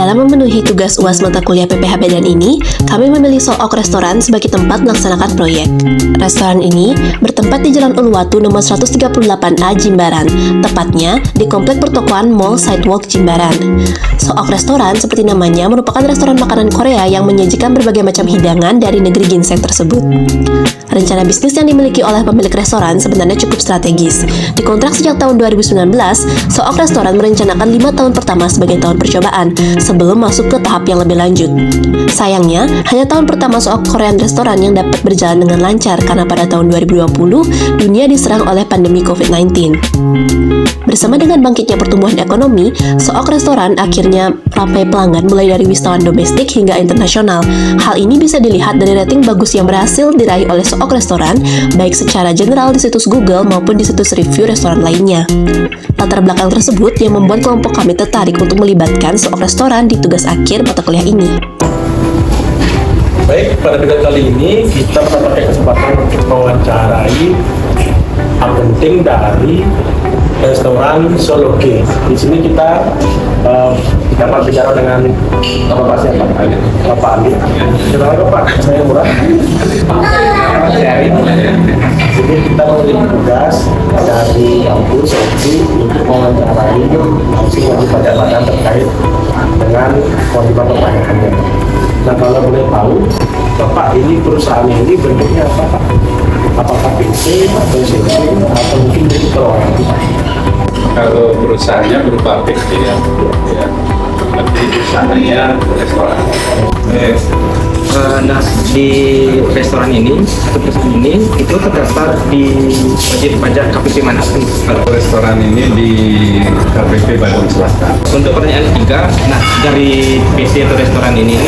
Dalam memenuhi tugas UAS mata kuliah PPH Medan ini, kami memilih Sook Restoran sebagai tempat melaksanakan proyek. Restoran ini bertempat di Jalan Uluwatu nomor 138A Jimbaran, tepatnya di Komplek Pertokoan Mall Sidewalk Jimbaran. Sook Restoran seperti namanya merupakan restoran makanan Korea yang menyajikan berbagai macam hidangan dari negeri ginseng tersebut. Rencana bisnis yang dimiliki oleh pemilik restoran sebenarnya cukup strategis. Dikontrak sejak tahun 2019, Sook Restoran merencanakan 5 tahun pertama sebagai tahun percobaan sebelum masuk ke tahap yang lebih lanjut. Sayangnya, hanya tahun pertama Sook Korean Restoran yang dapat berjalan dengan lancar karena pada tahun 2020, dunia diserang oleh pandemi COVID-19. Bersama dengan bangkitnya pertumbuhan ekonomi, Sook Restoran akhirnya ramai pelanggan mulai dari wisatawan domestik hingga internasional. Hal ini bisa dilihat dari rating bagus yang berhasil diraih oleh Sook Restoran, baik secara general di situs Google maupun di situs review restoran lainnya. Latar belakang tersebut yang membuat kelompok kami tertarik untuk melibatkan Sook Restoran di tugas akhir mata kuliah ini. Baik, pada video kali ini kita mendapatkan kesempatan untuk mewawancarai akunting dari restoran Soloke. Di sini kita dapat bicara dengan Bapak siapa? Bapak Ali. Kenapa Pak? Saya Murad. Jadi kita memiliki tugas dari kampus untuk mewawancarai langsung wajib pajak terkait dengan kewajiban perpajakannya. Nah, kalau boleh tahu, Bapak ini perusahaan ini bentuknya apa Pak? Apakah PT atau SMP atau mungkin itu perorangan? Kalau perusahaannya berupa PT ya, tapi usahanya restoran. Nah, di restoran ini, satu perusahaan ini itu terdaftar di wajib pajak KPP mana? Restoran ini di KPP Bandung Selatan. Untuk pertanyaan ketiga, nah dari PC atau restoran ini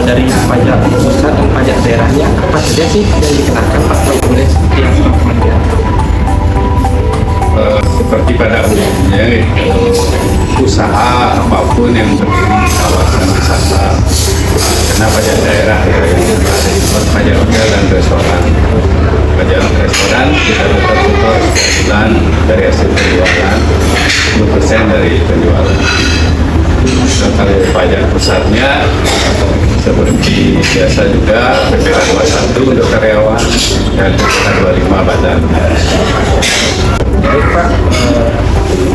dari pajak pusat dan pajak daerahnya apa saja sih yang dikenakan atau boleh yang Seperti pada umumnya usaha apapun yang berdiri di kawasan wisata kena pajak daerah ya, pajak hotel dan restoran. Pajak restoran kita tetap setor bulan dari hasil penjualan 10% dari penjualan. Dan kalau pajak pusatnya seperti biasa juga PPh 21 untuk karyawan dan PPh 25 badan. Baik Pak,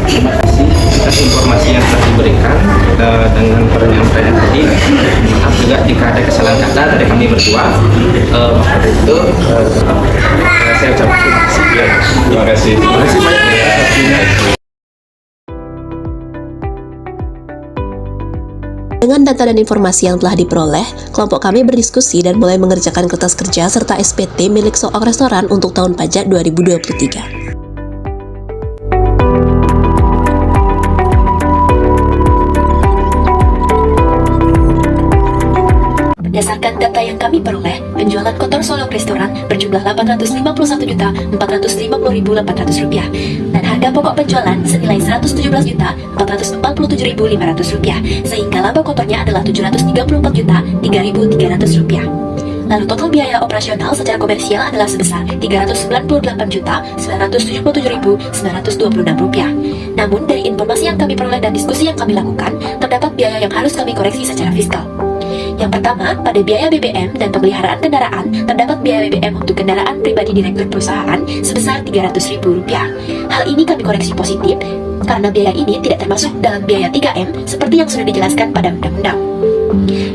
terima kasih atas informasi yang telah diberikan dengan pertanyaan-pertanyaan tadi. Maaf juga jika ada kesalahan kata dari kami berdua. Maka itu saya ucapkan terima kasih. Terima kasih. Terima kasih banyak. Dengan data dan informasi yang telah diperoleh, kelompok kami berdiskusi dan mulai mengerjakan kertas kerja serta SPT milik Sook Restoran untuk tahun pajak 2023. Berdasarkan data yang kami peroleh, penjualan kotor Sook Restoran berjumlah Rp851.450.800 dan harga pokok penjualan senilai Rp117.447.500, sehingga laba kotornya adalah Rp734.003.300. Lalu total biaya operasional secara komersial adalah sebesar Rp398.977.926. Namun dari informasi yang kami peroleh dan diskusi yang kami lakukan, terdapat biaya yang harus kami koreksi secara fiskal. Yang pertama, pada biaya BBM dan pemeliharaan kendaraan, terdapat biaya BBM untuk kendaraan pribadi direktur perusahaan sebesar Rp300.000. Hal ini kami koreksi positif, karena biaya ini tidak termasuk dalam biaya 3M seperti yang sudah dijelaskan pada undang-undang.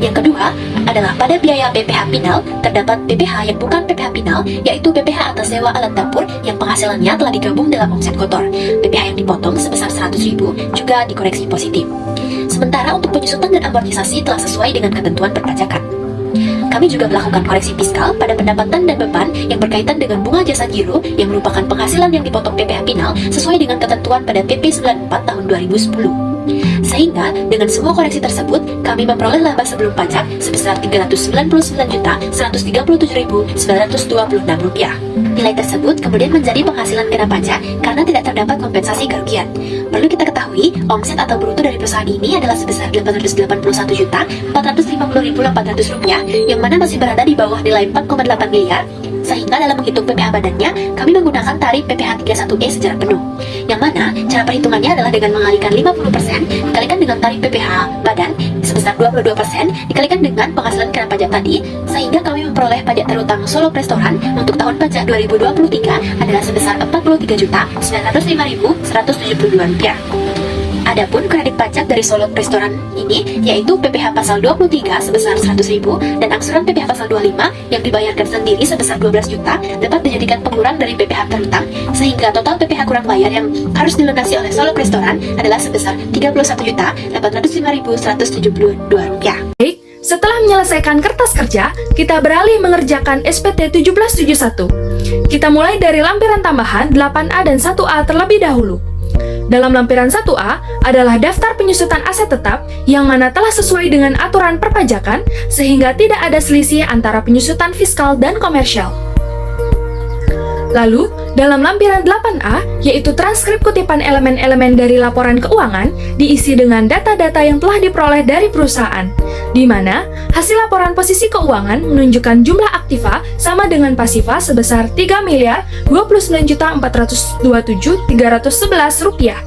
Yang kedua adalah pada biaya PPh Pinal, terdapat PPh yang bukan PPh Pinal, yaitu PPh atas sewa alat dapur yang penghasilannya telah digabung dalam omset kotor. PPh yang dipotong sebesar Rp100.000 juga dikoreksi positif. Sementara untuk penyusutan dan amortisasi telah sesuai dengan ketentuan perpajakan. Kami juga melakukan koreksi fiskal pada pendapatan dan beban yang berkaitan dengan bunga jasa giro yang merupakan penghasilan yang dipotong PPh Pinal sesuai dengan ketentuan pada PP 94 tahun 2010. Sehingga dengan semua koreksi tersebut, kami memperoleh laba sebelum pajak sebesar Rp399.137.926. Nilai tersebut kemudian menjadi penghasilan kena pajak karena tidak terdapat kompensasi kerugian. Perlu kita ketahui, omset atau bruto dari perusahaan ini adalah sebesar Rp881.450.800, yang mana masih berada di bawah nilai Rp4,8 miliar Sehingga dalam menghitung PPh badannya, kami menggunakan tarif PPh 31E secara penuh. Yang mana cara perhitungannya adalah dengan mengalihkan 50% dikalikan dengan tarif PPh badan sebesar 22% dikalikan dengan penghasilan kena pajak tadi, sehingga kami memperoleh pajak terutang Solop Restoran untuk tahun pajak 2023 adalah sebesar Rp43.905.172. Adapun kredit pajak dari Solop Restoran ini yaitu PPh pasal 23 sebesar 100.000 dan angsuran PPh pasal 25 yang dibayarkan sendiri sebesar 12 juta dapat dijadikan pengurang dari PPh terutang, sehingga total PPh kurang bayar yang harus dilunasi oleh Solop Restoran adalah sebesar Rp31.805.172. Baik, setelah menyelesaikan kertas kerja, kita beralih mengerjakan SPT 1771. Kita mulai dari lampiran tambahan 8A dan 1A terlebih dahulu. Dalam lampiran 1A adalah daftar penyusutan aset tetap yang mana telah sesuai dengan aturan perpajakan sehingga tidak ada selisih antara penyusutan fiskal dan komersial. Lalu, dalam lampiran 8A, yaitu transkrip kutipan elemen-elemen dari laporan keuangan, diisi dengan data-data yang telah diperoleh dari perusahaan, di mana hasil laporan posisi keuangan menunjukkan jumlah aktiva sama dengan pasiva sebesar Rp3.029.427.311 rupiah.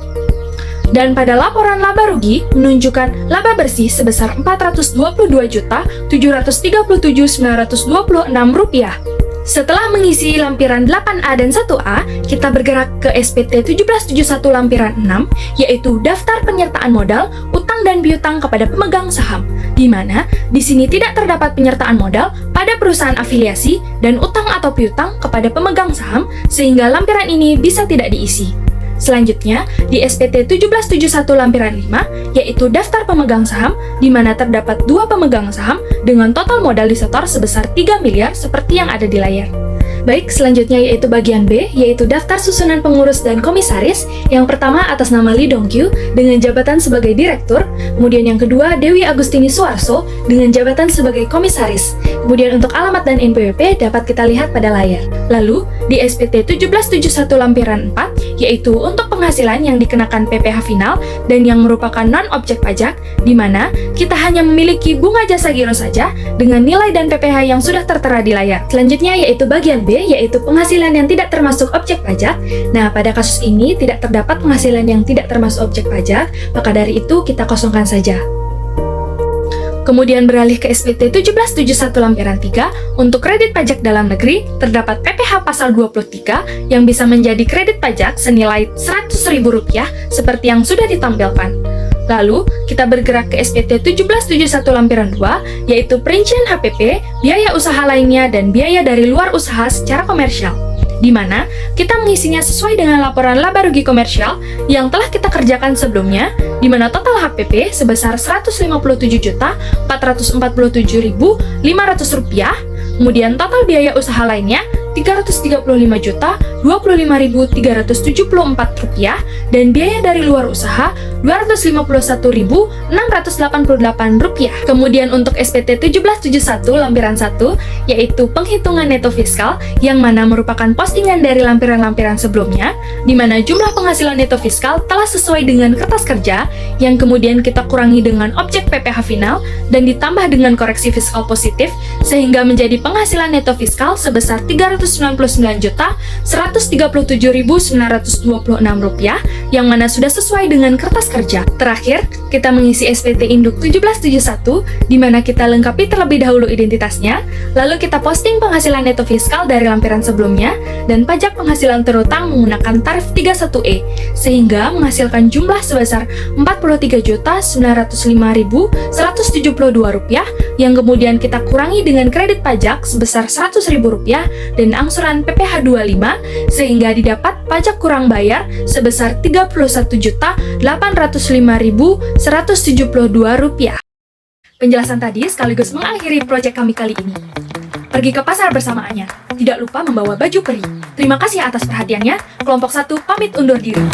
Dan pada laporan laba rugi menunjukkan laba bersih sebesar Rp422.737.926 rupiah. Setelah mengisi lampiran 8A dan 1A, kita bergerak ke SPT 1771 lampiran 6, yaitu daftar penyertaan modal, utang dan piutang kepada pemegang saham, di mana di sini tidak terdapat penyertaan modal pada perusahaan afiliasi dan utang atau piutang kepada pemegang saham, sehingga lampiran ini bisa tidak diisi. Selanjutnya, di SPT 1771 lampiran 5, yaitu daftar pemegang saham, di mana terdapat 2 pemegang saham dengan total modal disetor sebesar 3 miliar seperti yang ada di layar. Baik, selanjutnya yaitu bagian B, yaitu daftar susunan pengurus dan komisaris. Yang pertama atas nama Lee Dong-kyu dengan jabatan sebagai direktur, kemudian yang kedua Dewi Agustini Suarso dengan jabatan sebagai komisaris. Kemudian untuk alamat dan NPWP dapat kita lihat pada layar. Lalu, di SPT 1771 lampiran 4, yaitu untuk penghasilan yang dikenakan PPh final dan yang merupakan non-objek pajak, di mana kita hanya memiliki bunga jasa giro saja dengan nilai dan PPh yang sudah tertera di layar. Selanjutnya yaitu bagian B, yaitu penghasilan yang tidak termasuk objek pajak. Nah, pada kasus ini tidak terdapat penghasilan yang tidak termasuk objek pajak, maka dari itu kita kosongkan saja. Kemudian beralih ke SPT 1771 lampiran 3, untuk kredit pajak dalam negeri, terdapat PPh pasal 23 yang bisa menjadi kredit pajak senilai Rp100.000 seperti yang sudah ditampilkan. Lalu, kita bergerak ke SPT 1771 lampiran 2, yaitu perincian HPP, biaya usaha lainnya, dan biaya dari luar usaha secara komersial, di mana kita mengisinya sesuai dengan laporan laba rugi komersial yang telah kita kerjakan sebelumnya, di mana total HPP sebesar Rp157.447.500, kemudian total biaya usaha lainnya Rp335.253.374, dan biaya dari luar usaha Rp251.688. Kemudian untuk SPT 1771 lampiran 1, yaitu penghitungan neto fiskal yang mana merupakan postingan dari lampiran-lampiran sebelumnya, di mana jumlah penghasilan neto fiskal telah sesuai dengan kertas kerja yang kemudian kita kurangi dengan objek PPh final dan ditambah dengan koreksi fiskal positif sehingga menjadi penghasilan neto fiskal sebesar Rp399.137.926 yang mana sudah sesuai dengan kertas kerja. Terakhir, kita mengisi SPT Induk 1771 di mana kita lengkapi terlebih dahulu identitasnya, lalu kita posting penghasilan neto fiskal dari lampiran sebelumnya dan pajak penghasilan terutang menggunakan tarif 31E sehingga menghasilkan jumlah sebesar Rp43.905.172 yang kemudian kita kurangi dengan kredit pajak sebesar Rp100.000 dan angsuran PPh 25 sehingga didapat pajak kurang bayar sebesar Rp31.805.172. Penjelasan tadi sekaligus mengakhiri proyek kami kali ini. Pergi ke pasar bersamaannya. Tidak lupa membawa baju peri. Terima kasih atas perhatiannya. Kelompok 1 pamit undur diri.